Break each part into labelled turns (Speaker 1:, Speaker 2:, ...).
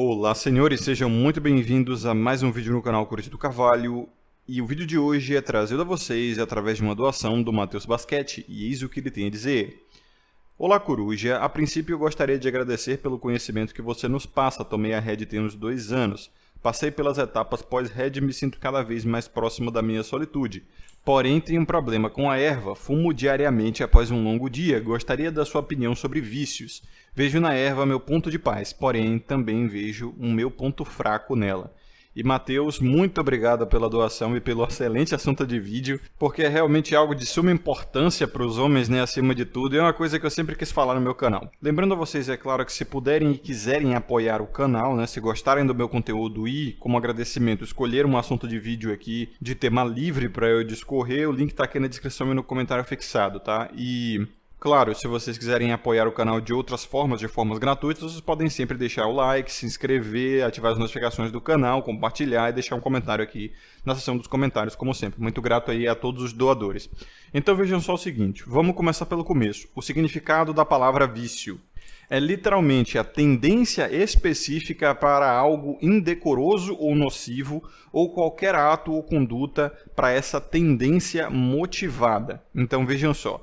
Speaker 1: Olá, senhores, sejam muito bem-vindos a mais um vídeo no canal Coruja do Carvalho. E o vídeo de hoje é trazido a vocês através de uma doação do Matheus Basquete, e eis o que ele tem a dizer. Olá, Coruja. A princípio eu gostaria de agradecer pelo conhecimento que você nos passa. Tomei a Red tem uns 2 anos. Passei pelas etapas pós-Red e me sinto cada vez mais próximo da minha solitude. Porém, tenho um problema com a erva. Fumo diariamente após um longo dia. Gostaria da sua opinião sobre vícios. Vejo na erva meu ponto de paz, porém também vejo o meu ponto fraco nela. E Matheus, muito obrigado pela doação e pelo excelente assunto de vídeo, porque é realmente algo de suma importância para os homens, né, acima de tudo, e é uma coisa que eu sempre quis falar no meu canal. Lembrando a vocês, é claro, que se puderem e quiserem apoiar o canal, né, se gostarem do meu conteúdo e, como agradecimento, escolher um assunto de vídeo aqui de tema livre para eu discorrer, o link está aqui na descrição e no comentário fixado, tá? E... claro, se vocês quiserem apoiar o canal de outras formas, de formas gratuitas, vocês podem sempre deixar o like, se inscrever, ativar as notificações do canal, compartilhar e deixar um comentário aqui na seção dos comentários, como sempre. Muito grato aí a todos os doadores. Então vejam só o seguinte, vamos começar pelo começo. O significado da palavra vício é literalmente a tendência específica para algo indecoroso ou nocivo, ou qualquer ato ou conduta para essa tendência motivada. Então vejam só.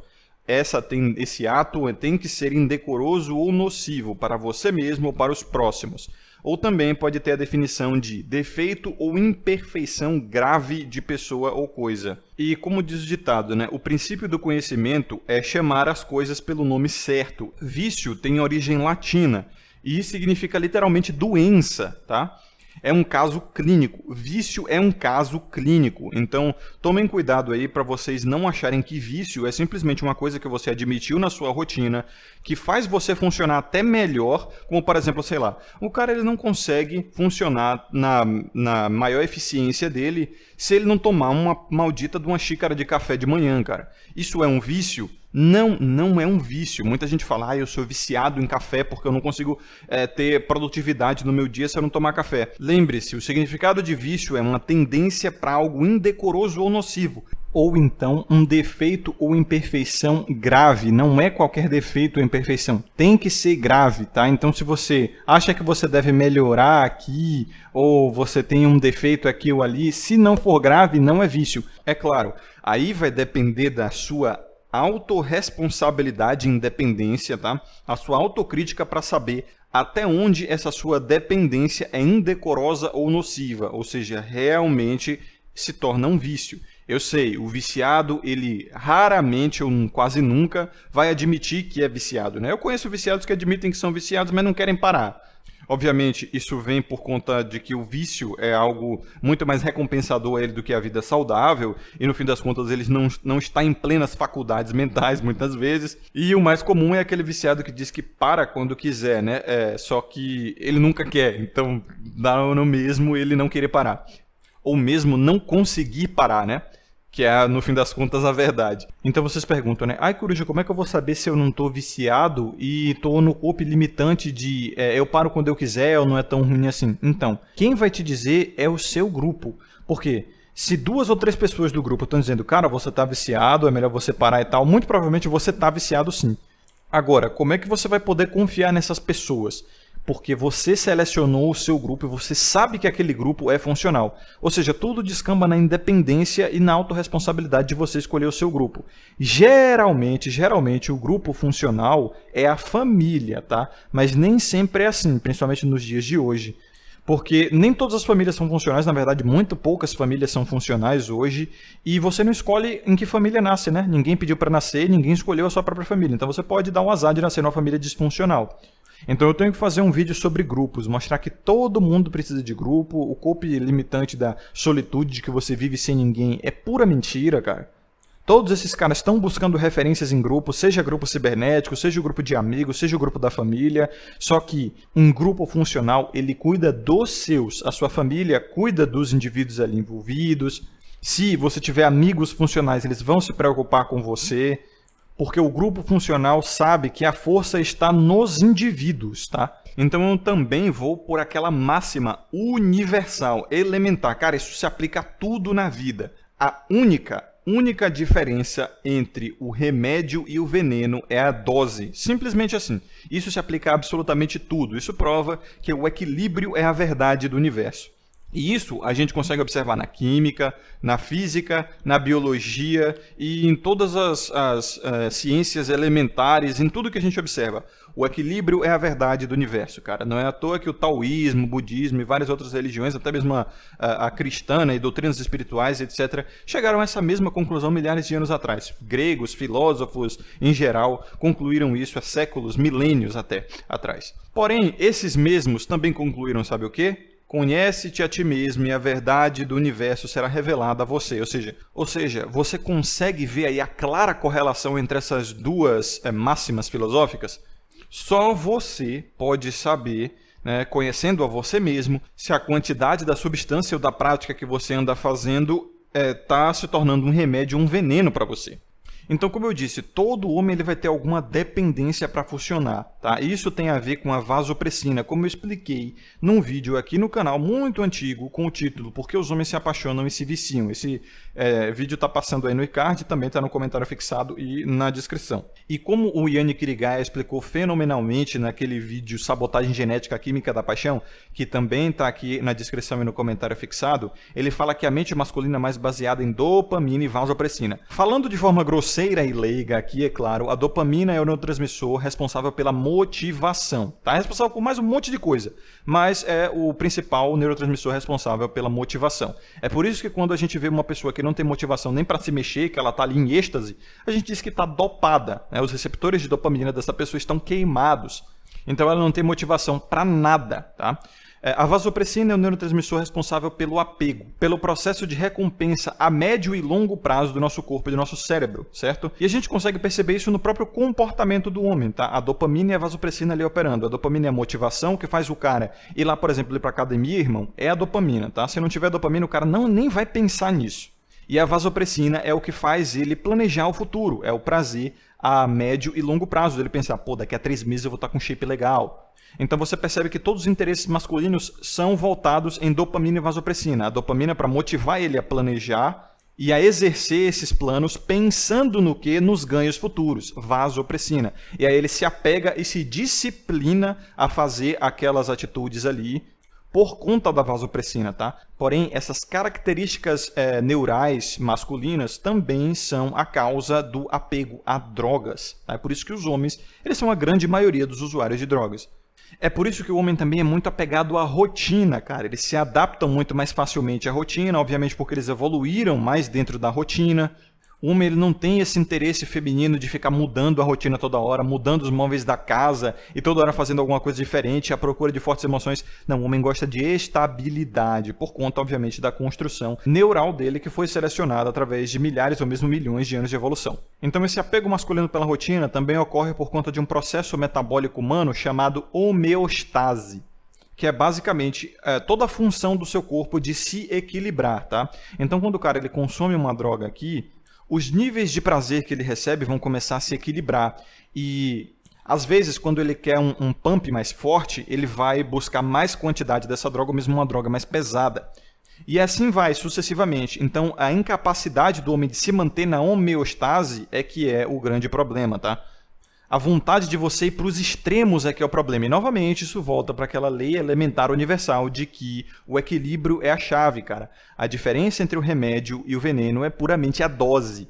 Speaker 1: Esse ato tem que ser indecoroso ou nocivo para você mesmo ou para os próximos. Ou também pode ter a definição de defeito ou imperfeição grave de pessoa ou coisa. E como diz o ditado, né? O princípio do conhecimento é chamar as coisas pelo nome certo. Vício tem origem latina e significa literalmente doença, tá? É um caso clínico. Vício é um caso clínico. Então, tomem cuidado aí para vocês não acharem que vício é simplesmente uma coisa que você admitiu na sua rotina, que faz você funcionar até melhor, como, por exemplo, sei lá, o cara ele não consegue funcionar na maior eficiência dele se ele não tomar uma maldita de uma xícara de café de manhã, cara. Isso é um vício? Não, não é um vício. Muita gente fala, eu sou viciado em café porque eu não consigo ter produtividade no meu dia se eu não tomar café. Lembre-se, o significado de vício é uma tendência para algo indecoroso ou nocivo. Ou então um defeito ou imperfeição grave. Não é qualquer defeito ou imperfeição. Tem que ser grave, tá? Então se você acha que você deve melhorar aqui, ou você tem um defeito aqui ou ali, se não for grave, não é vício. É claro, aí vai depender da sua autorresponsabilidade e independência, tá? A sua autocrítica para saber até onde essa sua dependência é indecorosa ou nociva, ou seja, realmente se torna um vício. Eu sei, o viciado, ele raramente ou quase nunca vai admitir que é viciado, né? Eu conheço viciados que admitem que são viciados, mas não querem parar. Obviamente, isso vem por conta de que o vício é algo muito mais recompensador a ele do que a vida saudável, e no fim das contas ele não está em plenas faculdades mentais muitas vezes. E o mais comum é aquele viciado que diz que para quando quiser, né? Só que ele nunca quer, então dá no mesmo ele não querer parar. Ou mesmo não conseguir parar, né? Que é, no fim das contas, a verdade. Então vocês perguntam, né? Ai, Coruja, como é que eu vou saber se eu não estou viciado e estou no corpo limitante de eu paro quando eu quiser ou não é tão ruim assim? Então, quem vai te dizer é o seu grupo. Por quê? Se 2 ou 3 pessoas do grupo estão dizendo, cara, você está viciado, é melhor você parar e tal, muito provavelmente você está viciado sim. Agora, como é que você vai poder confiar nessas pessoas? Porque você selecionou o seu grupo e você sabe que aquele grupo é funcional. Ou seja, tudo descamba na independência e na autorresponsabilidade de você escolher o seu grupo. Geralmente, o grupo funcional é a família, tá? Mas nem sempre é assim, principalmente nos dias de hoje. Porque nem todas as famílias são funcionais, na verdade, muito poucas famílias são funcionais hoje, e você não escolhe em que família nasce, né? Ninguém pediu para nascer, ninguém escolheu a sua própria família. Então você pode dar um azar de nascer numa família disfuncional. Então eu tenho que fazer um vídeo sobre grupos, mostrar que todo mundo precisa de grupo, o corpo limitante da solitude de que você vive sem ninguém é pura mentira, cara. Todos esses caras estão buscando referências em grupo, seja grupo cibernético, seja o grupo de amigos, seja o grupo da família, só que um grupo funcional, ele cuida dos seus, a sua família cuida dos indivíduos ali envolvidos. Se você tiver amigos funcionais, eles vão se preocupar com você. Porque o grupo funcional sabe que a força está nos indivíduos, tá? Então eu também vou por aquela máxima universal, elementar. Cara, isso se aplica a tudo na vida. A única única diferença entre o remédio e o veneno é a dose. Simples assim. Isso se aplica a absolutamente tudo. Isso prova que o equilíbrio é a verdade do universo. E isso a gente consegue observar na química, na física, na biologia e em todas as ciências elementares, em tudo que a gente observa. O equilíbrio é a verdade do universo, cara. Não é à toa que o taoísmo, o budismo e várias outras religiões, até mesmo a cristã e doutrinas espirituais, etc., chegaram a essa mesma conclusão milhares de anos atrás. Gregos, filósofos, em geral, concluíram isso há séculos, milênios até atrás. Porém, esses mesmos também concluíram, sabe o quê? Conhece-te a ti mesmo e a verdade do universo será revelada a você. Ou seja, você consegue ver aí a clara correlação entre essas duas máximas filosóficas? Só você pode saber, né, conhecendo a você mesmo, se a quantidade da substância ou da prática que você anda fazendo está se tornando um remédio, um veneno para você. Então, como eu disse, todo homem ele vai ter alguma dependência para funcionar, tá? Isso tem a ver com a vasopressina, como eu expliquei num vídeo aqui no canal muito antigo com o título Por que os homens se apaixonam e se viciam. Esse vídeo está passando aí no iCard, também está no comentário fixado e na descrição. E como o Yanni Kirigaya explicou fenomenalmente naquele vídeo Sabotagem Genética Química da Paixão, que também está aqui na descrição e no comentário fixado, ele fala que a mente masculina é mais baseada em dopamina e vasopressina. Falando de forma grosseira e leiga aqui, é claro, a dopamina é o neurotransmissor responsável pela motivação, tá? É responsável por mais um monte de coisa, mas é o principal neurotransmissor responsável pela motivação. É por isso que quando a gente vê uma pessoa que não tem motivação nem para se mexer, que ela está ali em êxtase, a gente diz que está dopada, né? Os receptores de dopamina dessa pessoa estão queimados, então ela não tem motivação para nada, tá? A vasopressina é o neurotransmissor responsável pelo apego, pelo processo de recompensa a médio e longo prazo do nosso corpo e do nosso cérebro, certo? E a gente consegue perceber isso no próprio comportamento do homem, tá? A dopamina e a vasopressina ali operando. A dopamina é a motivação que faz o cara ir lá, por exemplo, ir pra academia, irmão, é a dopamina, tá? Se não tiver dopamina, o cara nem vai pensar nisso. E a vasopressina é o que faz ele planejar o futuro, é o prazer a médio e longo prazo. Ele pensar, pô, daqui a 3 meses eu vou estar com um shape legal. Então você percebe que todos os interesses masculinos são voltados em dopamina e vasopressina. A dopamina para motivar ele a planejar e a exercer esses planos pensando no quê? Nos ganhos futuros, vasopressina. E aí ele se apega e se disciplina a fazer aquelas atitudes ali por conta da vasopressina, tá? Porém, essas características neurais masculinas também são a causa do apego a drogas, tá? É por isso que os homens, eles são a grande maioria dos usuários de drogas. É por isso que o homem também é muito apegado à rotina, cara. Eles se adaptam muito mais facilmente à rotina, obviamente porque eles evoluíram mais dentro da rotina. O homem ele não tem esse interesse feminino de ficar mudando a rotina toda hora, mudando os móveis da casa e toda hora fazendo alguma coisa diferente, à procura de fortes emoções. Não, o homem gosta de estabilidade, por conta, obviamente, da construção neural dele que foi selecionada através de milhares ou mesmo milhões de anos de evolução. Então esse apego masculino pela rotina também ocorre por conta de um processo metabólico humano chamado homeostase, que é basicamente toda a função do seu corpo de se equilibrar, tá? Então quando o cara ele consome uma droga aqui, os níveis de prazer que ele recebe vão começar a se equilibrar e, às vezes, quando ele quer um pump mais forte, ele vai buscar mais quantidade dessa droga, ou mesmo uma droga mais pesada. E assim vai sucessivamente. Então, a incapacidade do homem de se manter na homeostase é que é o grande problema, tá? A vontade de você ir para os extremos é que é o problema. E, novamente, isso volta para aquela lei elementar universal de que o equilíbrio é a chave, cara. A diferença entre o remédio e o veneno é puramente a dose.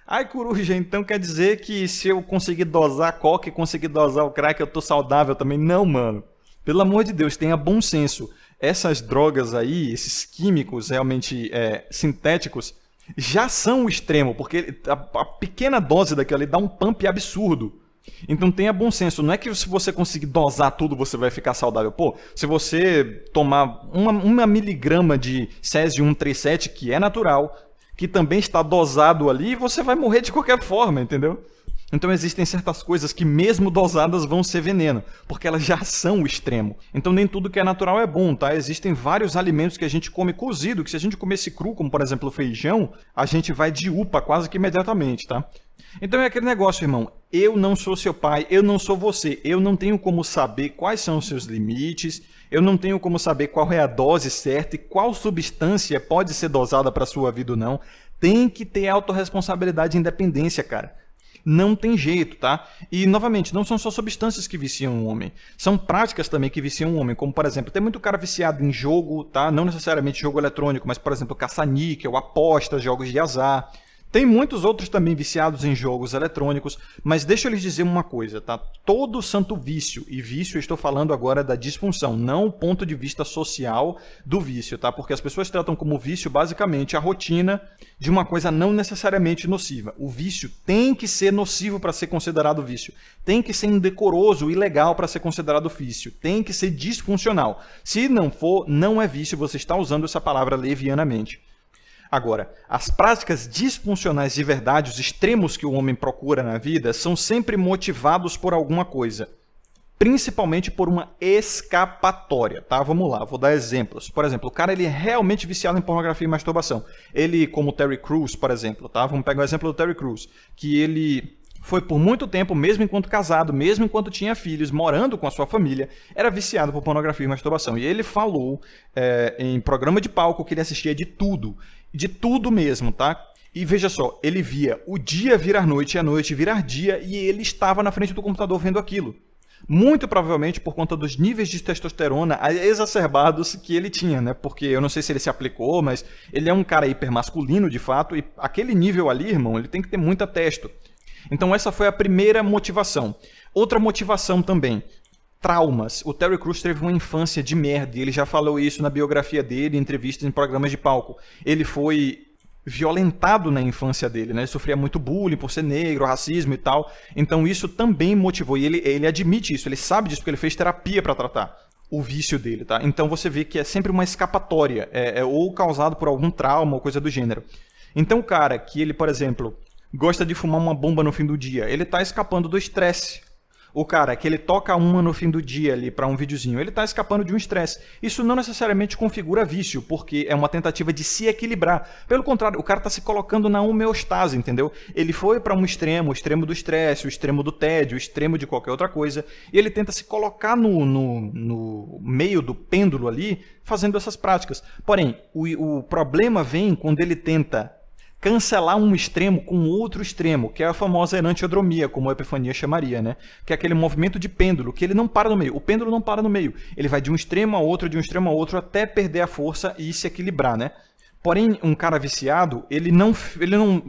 Speaker 1: Ai, coruja, então quer dizer que se eu conseguir dosar a coca e conseguir dosar o crack, eu tô saudável também? Não, mano. Pelo amor de Deus, tenha bom senso. Essas drogas aí, esses químicos realmente sintéticos, já são o extremo, porque a pequena dose daquilo ali dá um pump absurdo. Então tenha bom senso, não é que se você conseguir dosar tudo você vai ficar saudável. Pô, se você tomar uma miligrama de Césio 137, que é natural, que também está dosado ali, você vai morrer de qualquer forma, entendeu? Então existem certas coisas que mesmo dosadas vão ser veneno, porque elas já são o extremo. Então nem tudo que é natural é bom, tá? Existem vários alimentos que a gente come cozido, que se a gente comesse cru, como por exemplo o feijão, a gente vai de UPA quase que imediatamente, tá? Então é aquele negócio, irmão, eu não sou seu pai, eu não sou você, eu não tenho como saber quais são os seus limites, eu não tenho como saber qual é a dose certa e qual substância pode ser dosada para a sua vida ou não.
Speaker 2: tem que ter autorresponsabilidade e independência, cara. Não tem jeito, tá? E, novamente, não são só substâncias que viciam o homem. São práticas também que viciam o homem. Como, por exemplo, tem muito cara viciado em jogo, tá? Não necessariamente jogo eletrônico, mas, por exemplo, caça-níquel, apostas, jogos de azar. Tem muitos outros também viciados em jogos eletrônicos, mas deixa eu lhes dizer uma coisa, tá? Todo santo vício, e vício eu estou falando agora da disfunção, não o ponto de vista social do vício, tá? Porque as pessoas tratam como vício basicamente a rotina de uma coisa não necessariamente nociva. O vício tem que ser nocivo para ser considerado vício, tem que ser indecoroso, ilegal para ser considerado vício, tem que ser disfuncional. Se não for, não é vício, você está usando essa palavra levianamente. Agora, as práticas disfuncionais de verdade, os extremos que o homem procura na vida, são sempre motivados por alguma coisa. Principalmente por uma escapatória, tá? Vamos lá, vou dar exemplos. Por exemplo, o cara ele é realmente viciado em pornografia e masturbação. Ele, como o Terry Crews, por exemplo, tá? Vamos pegar o exemplo do Terry Crews, que ele foi por muito tempo, mesmo enquanto casado, mesmo enquanto tinha filhos, morando com a sua família, era viciado por pornografia e masturbação. E ele falou em programa de palco que ele assistia de tudo mesmo, tá? E veja só, ele via o dia virar noite e a noite virar dia e ele estava na frente do computador vendo aquilo. Muito provavelmente por conta dos níveis de testosterona exacerbados que ele tinha, né? Porque eu não sei se ele se aplicou, mas ele é um cara hipermasculino de fato e aquele nível ali, irmão, ele tem que ter muita testo. Então essa foi a primeira motivação. Outra motivação também, traumas. O Terry Crews teve uma infância de merda, ele já falou isso na biografia dele, em entrevistas em programas de palco. Ele foi violentado na infância dele, né? Ele sofria muito bullying por ser negro, racismo e tal. Então isso também motivou, e ele admite isso, ele sabe disso porque ele fez terapia para tratar o vício dele, tá? Então você vê que é sempre uma escapatória, ou causado por algum trauma ou coisa do gênero. Então o cara que ele, por exemplo, gosta de fumar uma bomba no fim do dia, ele está escapando do estresse. O cara que ele toca uma no fim do dia ali para um videozinho, ele está escapando de um estresse. Isso não necessariamente configura vício, porque é uma tentativa de se equilibrar. Pelo contrário, o cara está se colocando na homeostase, entendeu? Ele foi para um extremo, o extremo do estresse, o extremo do tédio, o extremo de qualquer outra coisa, e ele tenta se colocar no meio do pêndulo ali, fazendo essas práticas. Porém, o problema vem quando ele tenta cancelar um extremo com outro extremo, que é a famosa enantiodromia, como a Epifania chamaria, né? Que é aquele movimento de pêndulo, que ele não para no meio. O pêndulo não para no meio. Ele vai de um extremo a outro, de um extremo a outro, até perder a força e se equilibrar, né? Porém, um cara viciado, ele não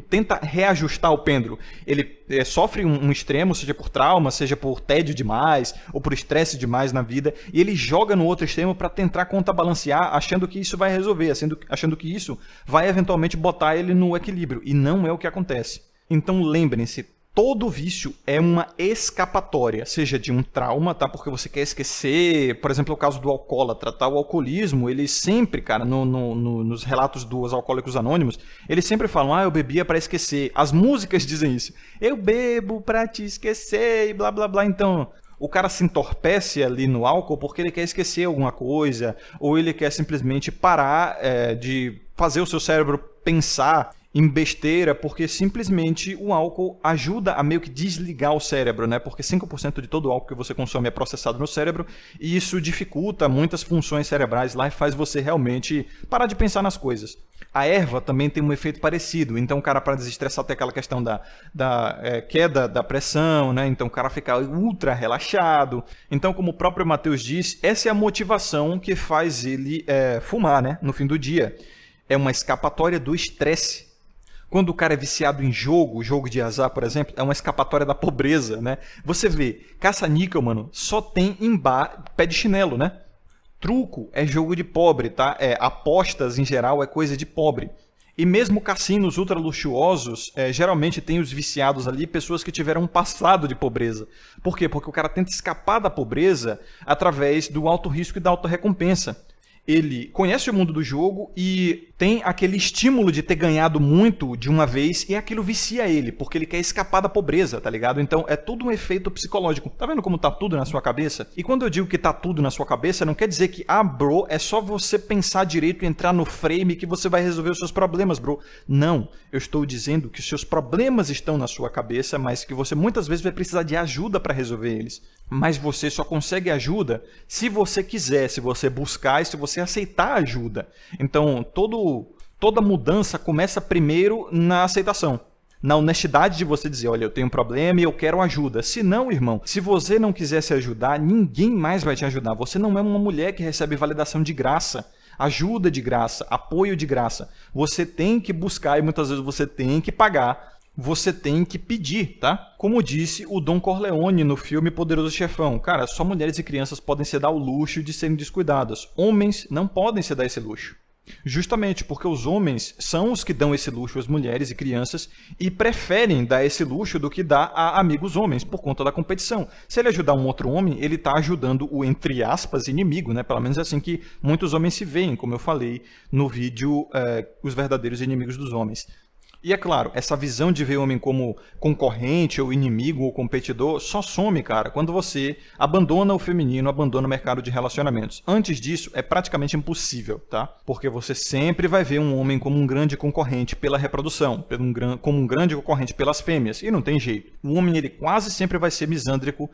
Speaker 2: tenta reajustar o pêndulo. Ele sofre um extremo, seja por trauma, seja por tédio demais, ou por estresse demais na vida, e ele joga no outro extremo para tentar contrabalancear, achando que isso vai resolver, achando que isso vai eventualmente botar ele no equilíbrio. E não é o que acontece. Então lembrem-se, todo vício é uma escapatória, seja de um trauma, tá? Porque você quer esquecer, por exemplo, o caso do alcoólatra, tá? O alcoolismo, ele sempre, cara, nos relatos dos Alcoólicos Anônimos, eles sempre falam, eu bebia para esquecer. As músicas dizem isso. Eu bebo para te esquecer e blá, blá, blá. Então, o cara se entorpece ali no álcool porque ele quer esquecer alguma coisa, ou ele quer simplesmente parar de fazer o seu cérebro pensar em besteira, porque simplesmente o álcool ajuda a meio que desligar o cérebro, né? Porque 5% de todo o álcool que você consome é processado no cérebro e isso dificulta muitas funções cerebrais lá e faz você realmente parar de pensar nas coisas. A erva também tem um efeito parecido, então o cara, para desestressar, tem aquela questão da queda da pressão, né? Então o cara fica ultra relaxado. Então, como o próprio Matheus disse, essa é a motivação que faz ele fumar, né? No fim do dia. É uma escapatória do estresse. Quando o cara é viciado em jogo de azar, por exemplo, é uma escapatória da pobreza, né? Você vê, caça-níquel, mano, só tem em bar, pé de chinelo, né? Truco é jogo de pobre, tá? Apostas, em geral, é coisa de pobre. E mesmo cassinos ultra luxuosos, geralmente tem os viciados ali, pessoas que tiveram um passado de pobreza. Por quê? Porque o cara tenta escapar da pobreza através do alto risco e da alta recompensa. Ele conhece o mundo do jogo e tem aquele estímulo de ter ganhado muito de uma vez e aquilo vicia ele, porque ele quer escapar da pobreza, tá ligado? Então é tudo um efeito psicológico. Tá vendo como tá tudo na sua cabeça? E quando eu digo que tá tudo na sua cabeça, não quer dizer que, bro, é só você pensar direito e entrar no frame que você vai resolver os seus problemas, bro. Não, eu estou dizendo que os seus problemas estão na sua cabeça, mas que você muitas vezes vai precisar de ajuda para resolver eles. Mas você só consegue ajuda se você quiser, se você buscar e se você aceitar ajuda. Então, Toda mudança começa primeiro na aceitação. Na honestidade de você dizer, olha, eu tenho um problema e eu quero ajuda. Se não, irmão, se você não quiser se ajudar, ninguém mais vai te ajudar. Você não é uma mulher que recebe validação de graça, ajuda de graça, apoio de graça. Você tem que buscar e muitas vezes você tem que pagar. Você tem que pedir, tá? Como disse o Don Corleone no filme Poderoso Chefão. Cara, só mulheres e crianças podem se dar o luxo de serem descuidadas. Homens não podem se dar esse luxo. Justamente porque os homens são os que dão esse luxo às mulheres e crianças e preferem dar esse luxo do que dar a amigos homens por conta da competição. Se ele ajudar um outro homem, ele está ajudando o, entre aspas, inimigo, né? Pelo menos é assim que muitos homens se veem, como eu falei no vídeo Os Verdadeiros Inimigos dos Homens. E é claro, essa visão de ver o homem como concorrente ou inimigo ou competidor só some, cara, quando você abandona o feminino, abandona o mercado de relacionamentos. Antes disso, é praticamente impossível, tá? Porque você sempre vai ver um homem como um grande concorrente pela reprodução, como um grande concorrente pelas fêmeas, e não tem jeito. O homem, ele quase sempre vai ser misândrico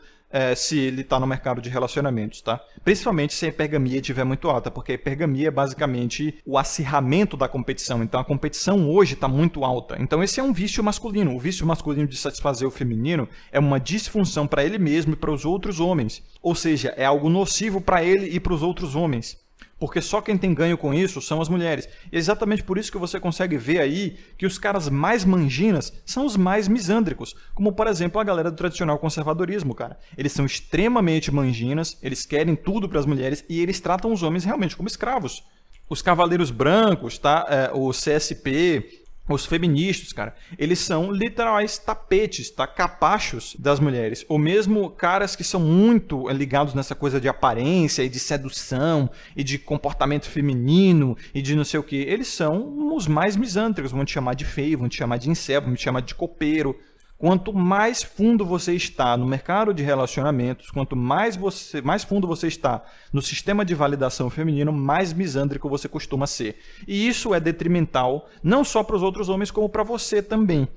Speaker 2: se ele está no mercado de relacionamentos, tá? Principalmente se a hipergamia estiver muito alta, porque a hipergamia é basicamente o acirramento da competição. Então a competição hoje está muito alta. Então esse é um vício masculino. O vício masculino de satisfazer o feminino é uma disfunção para ele mesmo e para os outros homens. Ou seja, é algo nocivo para ele e para os outros homens. Porque só quem tem ganho com isso são as mulheres. E é exatamente por isso que você consegue ver aí que os caras mais manginas são os mais misândricos. Como, por exemplo, a galera do tradicional conservadorismo, cara. Eles são extremamente manginas, eles querem tudo para as mulheres e eles tratam os homens realmente como escravos. Os cavaleiros brancos, tá? O CSP... Os feministas, cara, eles são literais tapetes, tá? Capachos das mulheres. Ou mesmo caras que são muito ligados nessa coisa de aparência e de sedução e de comportamento feminino e de não sei o que. Eles são os mais misândricos, vão te chamar de feio, vão te chamar de incel, vão te chamar de copeiro. Quanto mais fundo você está no mercado de relacionamentos, quanto mais fundo você está no sistema de validação feminino, mais misândrico você costuma ser. E isso é detrimental não só para os outros homens, como para você também.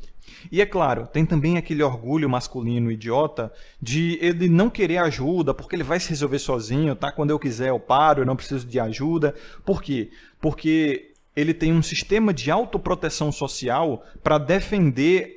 Speaker 2: E é claro, tem também aquele orgulho masculino idiota de ele não querer ajuda, porque ele vai se resolver sozinho, tá? Quando eu quiser eu paro, eu não preciso de ajuda. Por quê? Porque ele tem um sistema de autoproteção social para defender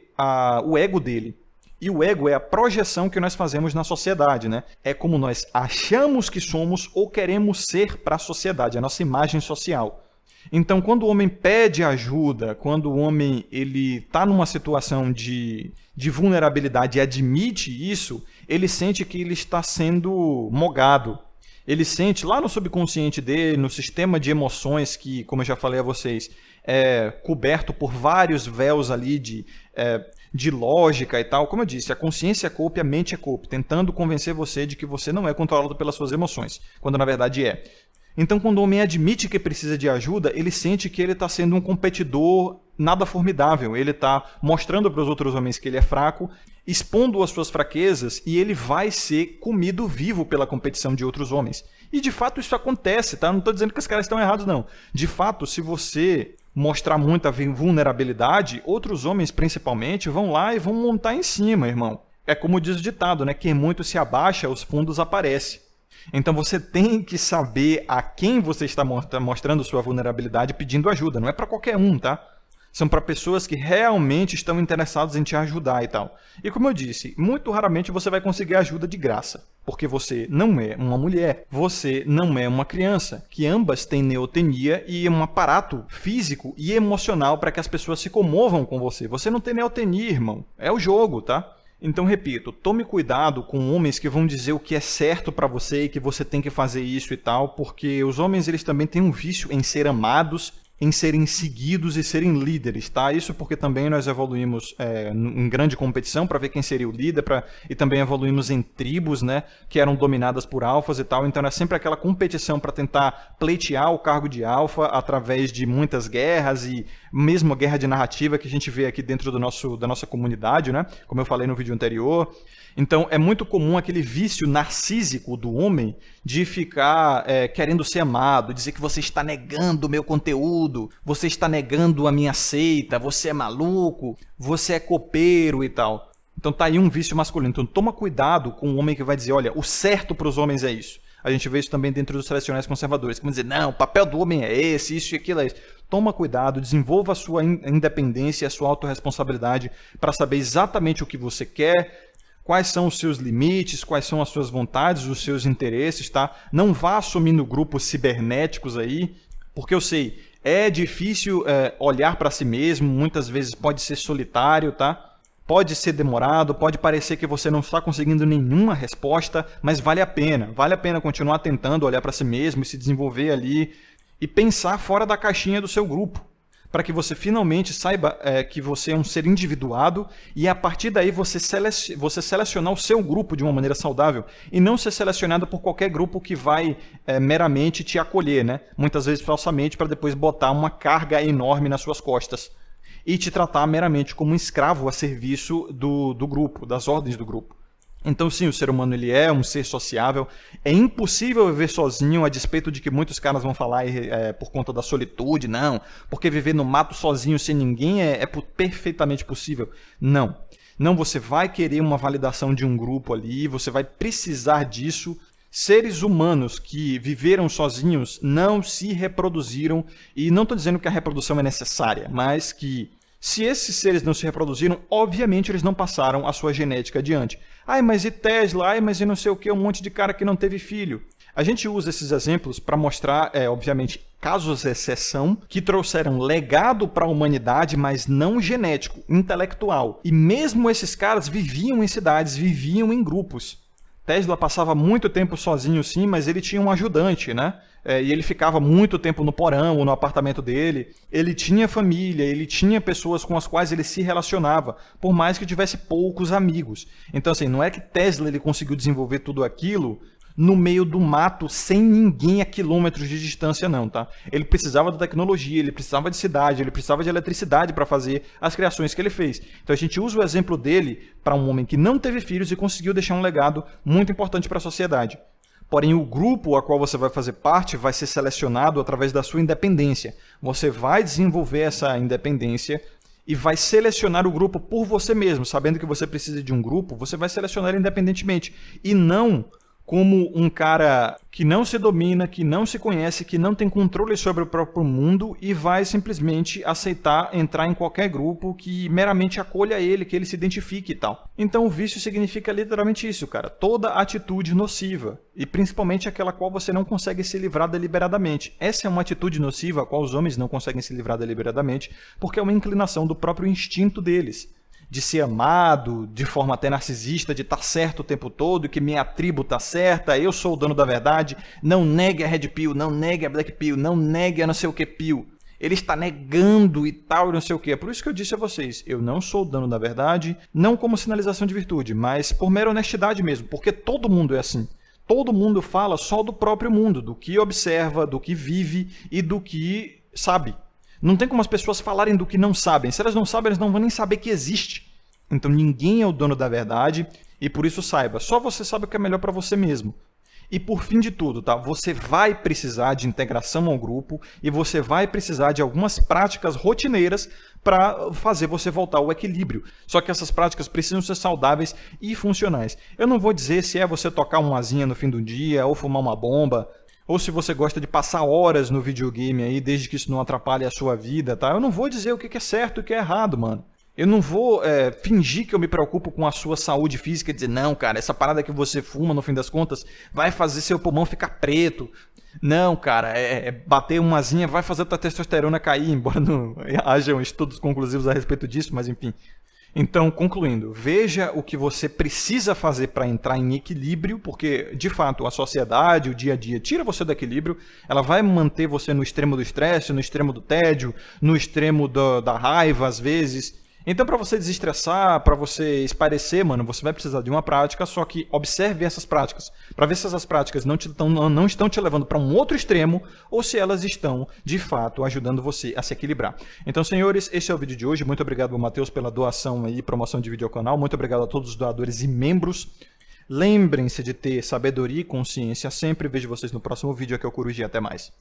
Speaker 2: o ego dele. E o ego é a projeção que nós fazemos na sociedade, né? É como nós achamos que somos ou queremos ser para a sociedade, a nossa imagem social. Então, quando o homem pede ajuda, quando o homem está numa situação de vulnerabilidade e admite isso, ele sente que ele está sendo mogado. Ele sente lá no subconsciente dele, no sistema de emoções que, como eu já falei a vocês, é coberto por vários véus ali de lógica e tal. Como eu disse, a consciência é culpa e a mente é culpa, tentando convencer você de que você não é controlado pelas suas emoções, quando na verdade é. Então, quando o homem admite que precisa de ajuda, ele sente que ele está sendo um competidor nada formidável. Ele está mostrando para os outros homens que ele é fraco, expondo as suas fraquezas, e ele vai ser comido vivo pela competição de outros homens. E de fato isso acontece, tá? Não estou dizendo que os caras estão errados, não. De fato, se você mostrar muita vulnerabilidade, outros homens principalmente vão lá e vão montar em cima, irmão. É como diz o ditado, né? Quem muito se abaixa, os fundos aparecem. Então você tem que saber a quem você está mostrando sua vulnerabilidade pedindo ajuda. Não é para qualquer um, tá? São para pessoas que realmente estão interessadas em te ajudar e tal. E como eu disse, muito raramente você vai conseguir ajuda de graça. Porque você não é uma mulher, você não é uma criança, que ambas têm neotenia e um aparato físico e emocional para que as pessoas se comovam com você. Você não tem neotenia, irmão. É o jogo, tá? Então, repito, tome cuidado com homens que vão dizer o que é certo para você e que você tem que fazer isso e tal, porque os homens eles também têm um vício em ser amados, em serem seguidos e serem líderes, tá? Isso porque também nós evoluímos em grande competição para ver quem seria o líder, e também evoluímos em tribos, né, que eram dominadas por alfas e tal, então é sempre aquela competição para tentar pleitear o cargo de alfa através de muitas guerras e mesmo a guerra de narrativa que a gente vê aqui dentro da nossa comunidade, né, como eu falei no vídeo anterior. Então, é muito comum aquele vício narcísico do homem de ficar querendo ser amado, dizer que você está negando o meu conteúdo, você está negando a minha seita, você é maluco, você é copeiro e tal. Então tá aí um vício masculino. Então toma cuidado com o homem que vai dizer, olha, o certo para os homens é isso. A gente vê isso também dentro dos tradicionais conservadores, que vão dizer, não, o papel do homem é esse, isso e aquilo é isso. Toma cuidado, desenvolva a sua independência, a sua autorresponsabilidade para saber exatamente o que você quer, quais são os seus limites, quais são as suas vontades, os seus interesses, tá? Não vá assumindo grupos cibernéticos aí, porque eu sei, é difícil olhar para si mesmo, muitas vezes pode ser solitário, tá? Pode ser demorado, pode parecer que você não está conseguindo nenhuma resposta, mas vale a pena continuar tentando olhar para si mesmo e se desenvolver ali e pensar fora da caixinha do seu grupo, para que você finalmente saiba que você é um ser individuado e a partir daí você selecionar o seu grupo de uma maneira saudável e não ser selecionado por qualquer grupo que vai meramente te acolher, né? Muitas vezes falsamente, para depois botar uma carga enorme nas suas costas e te tratar meramente como um escravo a serviço do grupo, das ordens do grupo. Então sim, o ser humano ele é um ser sociável, é impossível viver sozinho, a despeito de que muitos caras vão falar por conta da solitude, não, porque viver no mato sozinho sem ninguém é perfeitamente possível. Não, você vai querer uma validação de um grupo ali, você vai precisar disso. Seres humanos que viveram sozinhos não se reproduziram, e não estou dizendo que a reprodução é necessária, mas que se esses seres não se reproduziram, obviamente eles não passaram a sua genética adiante. Ai, mas e Tesla? Ai, mas e não sei o que, um monte de cara que não teve filho. A gente usa esses exemplos para mostrar, obviamente, casos de exceção que trouxeram legado para a humanidade, mas não genético, intelectual. E mesmo esses caras viviam em cidades, viviam em grupos. Tesla passava muito tempo sozinho, sim, mas ele tinha um ajudante, né? E ele ficava muito tempo no porão ou no apartamento dele. Ele tinha família, ele tinha pessoas com as quais ele se relacionava, por mais que tivesse poucos amigos. Então, assim, não é que Tesla ele conseguiu desenvolver tudo aquilo no meio do mato, sem ninguém a quilômetros de distância, não, tá? Ele precisava da tecnologia, ele precisava de cidade, ele precisava de eletricidade para fazer as criações que ele fez. Então a gente usa o exemplo dele para um homem que não teve filhos e conseguiu deixar um legado muito importante para a sociedade. Porém, o grupo a qual você vai fazer parte vai ser selecionado através da sua independência. Você vai desenvolver essa independência e vai selecionar o grupo por você mesmo. Sabendo que você precisa de um grupo, você vai selecionar independentemente. E não como um cara que não se domina, que não se conhece, que não tem controle sobre o próprio mundo e vai simplesmente aceitar entrar em qualquer grupo que meramente acolha ele, que ele se identifique e tal. Então o vício significa literalmente isso, cara. Toda atitude nociva, e principalmente aquela qual você não consegue se livrar deliberadamente. Essa é uma atitude nociva a qual os homens não conseguem se livrar deliberadamente porque é uma inclinação do próprio instinto deles. De ser amado, de forma até narcisista, de estar certo o tempo todo, que minha tribo está certa, eu sou o dono da verdade, não negue a Red Pill, não negue a Black Pill, não negue a não sei o que Pill. Ele está negando e tal, e não sei o que. É por isso que eu disse a vocês, eu não sou o dono da verdade, não como sinalização de virtude, mas por mera honestidade mesmo, porque todo mundo é assim. Todo mundo fala só do próprio mundo, do que observa, do que vive e do que sabe. Não tem como as pessoas falarem do que não sabem. Se elas não sabem, elas não vão nem saber que existe. Então ninguém é o dono da verdade e por isso saiba, só você sabe o que é melhor para você mesmo. E por fim de tudo, tá? Você vai precisar de integração ao grupo e você vai precisar de algumas práticas rotineiras para fazer você voltar ao equilíbrio. Só que essas práticas precisam ser saudáveis e funcionais. Eu não vou dizer se é você tocar uma asinha no fim do dia ou fumar uma bomba, ou se você gosta de passar horas no videogame aí, desde que isso não atrapalhe a sua vida, tá? Eu não vou dizer o que é certo e o que é errado, mano. Eu não vou fingir que eu me preocupo com a sua saúde física e dizer, não, cara, essa parada que você fuma, no fim das contas, vai fazer seu pulmão ficar preto. Não, cara, bater uma asinha vai fazer a tua testosterona cair, embora não hajam estudos conclusivos a respeito disso, mas enfim. Então, concluindo, veja o que você precisa fazer para entrar em equilíbrio, porque, de fato, a sociedade, o dia a dia, tira você do equilíbrio, ela vai manter você no extremo do estresse, no extremo do tédio, no extremo da raiva, às vezes. Então, para você desestressar, para você espairecer, mano, você vai precisar de uma prática, só que observe essas práticas, para ver se essas práticas não estão te levando para um outro extremo, ou se elas estão, de fato, ajudando você a se equilibrar. Então, senhores, esse é o vídeo de hoje. Muito obrigado ao Matheus pela doação e promoção de vídeo ao canal. Muito obrigado a todos os doadores e membros. Lembrem-se de ter sabedoria e consciência sempre. Vejo vocês no próximo vídeo. Aqui é o Coruja e até mais.